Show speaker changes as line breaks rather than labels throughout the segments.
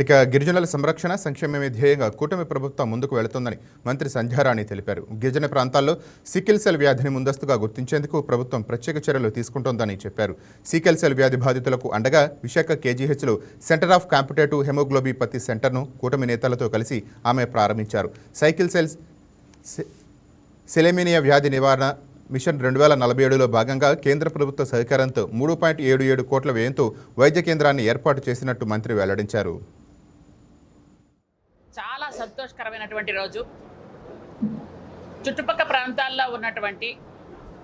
ఇక గిరిజనుల సంరక్షణ సంక్షేమమే ధ్యేయంగా కూటమి ప్రభుత్వం ముందుకు వెళుతుందని మంత్రి సంధ్యారాణి తెలిపారు. గిరిజన ప్రాంతాల్లో సికిల్ సెల్ వ్యాధిని ముందస్తుగా గుర్తించేందుకు ప్రభుత్వం ప్రత్యేక చర్యలు తీసుకుంటోందని చెప్పారు. సికిల్ సెల్ వ్యాధి బాధితులకు అండగా విశాఖ కేజీహెచ్లో సెంటర్ ఆఫ్ కాంపిటేటివ్ హెమోగ్లోబిపతి సెంటర్ను కూటమి నేతలతో కలిసి ఆమె ప్రారంభించారు. సైకిల్ సెల్ సెలెమినియా వ్యాధి నివారణ మిషన్ 2047లో భాగంగా కేంద్ర ప్రభుత్వ సహకారంతో 3.77 కోట్ల వ్యయంతో వైద్య కేంద్రాన్ని ఏర్పాటు చేసినట్టు మంత్రి వెల్లడించారు.
చాలా సంతోషకరమైనటువంటి రోజు. చుట్టుపక్కల ప్రాంతాల్లో ఉన్నటువంటి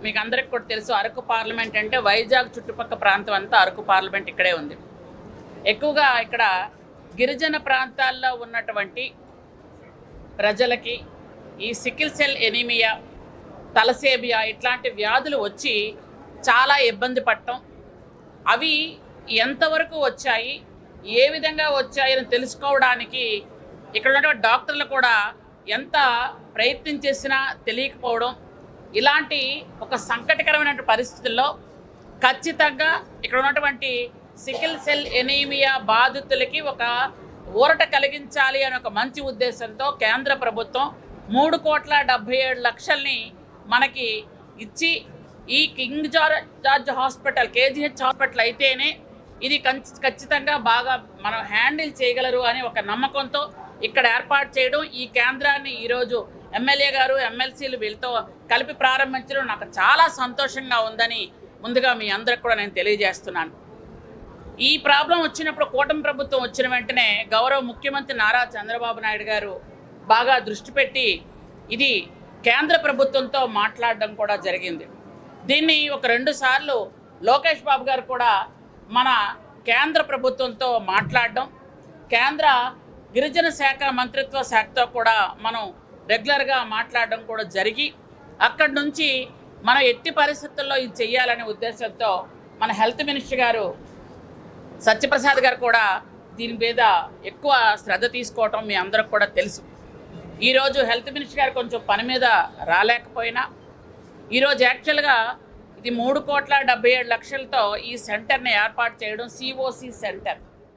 మీకు అందరికి కూడా తెలుసు, అరకు పార్లమెంట్ అంటే వైజాగ్ చుట్టుపక్కల ప్రాంతం అంతా అరకు పార్లమెంట్ ఇక్కడే ఉంది. ఎక్కువగా ఇక్కడ గిరిజన ప్రాంతాల్లో ఉన్నటువంటి ప్రజలకి ఈ సికిల్ సెల్ ఎనీమియా, తలసేమియా ఇట్లాంటి వ్యాధులు వచ్చి చాలా ఇబ్బంది పడటం, అవి ఎంతవరకు వచ్చాయి, ఏ విధంగా వచ్చాయని తెలుసుకోవడానికి ఇక్కడ ఉన్నటువంటి డాక్టర్లు కూడా ఎంత ప్రయత్నం చేసినా తెలియకపోవడం, ఇలాంటి ఒక సంకటకరమైన పరిస్థితుల్లో ఖచ్చితంగా ఇక్కడ ఉన్నటువంటి సికిల్ సెల్ ఎనీమియా బాధితులకి ఒక ఊరట కలిగించాలి అనే ఒక మంచి ఉద్దేశంతో కేంద్ర ప్రభుత్వం 3,77,00,000ని మనకి ఇచ్చి ఈ king George hospital KGH hospital అయితేనే ఇది ఖచ్చితంగా బాగా మనం హ్యాండిల్ చేయగలరు అని ఒక నమ్మకంతో ఇక్కడ ఏర్పాటు చేయడం, ఈ కేంద్రాన్ని ఈరోజు ఎమ్మెల్యే గారు ఎమ్మెల్సీలు వీళ్ళతో కలిపి ప్రారంభించడం నాకు చాలా సంతోషంగా ఉందని ముందుగా మీ అందరికి కూడా నేను తెలియజేస్తున్నాను. ఈ ప్రాబ్లం వచ్చినప్పుడు కూటమి ప్రభుత్వం వచ్చిన వెంటనే గౌరవ ముఖ్యమంత్రి నారా చంద్రబాబు నాయుడు గారు బాగా దృష్టి పెట్టి ఇది కేంద్ర ప్రభుత్వంతో మాట్లాడడం కూడా జరిగింది. దీన్ని ఒక 2 సార్లు లోకేష్ బాబు గారు కూడా మన కేంద్ర ప్రభుత్వంతో మాట్లాడడం, కేంద్ర గిరిజన శాఖ మంత్రిత్వ శాఖతో కూడా మనం రెగ్యులర్గా మాట్లాడడం కూడా జరిగి అక్కడి నుంచి మనం ఎట్టి పరిస్థితుల్లో ఇది చెయ్యాలనే ఉద్దేశంతో మన హెల్త్ మినిస్టర్ గారు సత్యప్రసాద్ గారు కూడా దీని మీద ఎక్కువ శ్రద్ధ తీసుకోవటం మీ అందరికి కూడా తెలుసు. ఈరోజు హెల్త్ మినిస్టర్ గారు కొంచెం పని మీద రాలేకపోయినా ఈరోజు యాక్చువల్గా ఇది 3,77,00,000తో ఈ సెంటర్ని ఏర్పాటు చేయడం, COC సెంటర్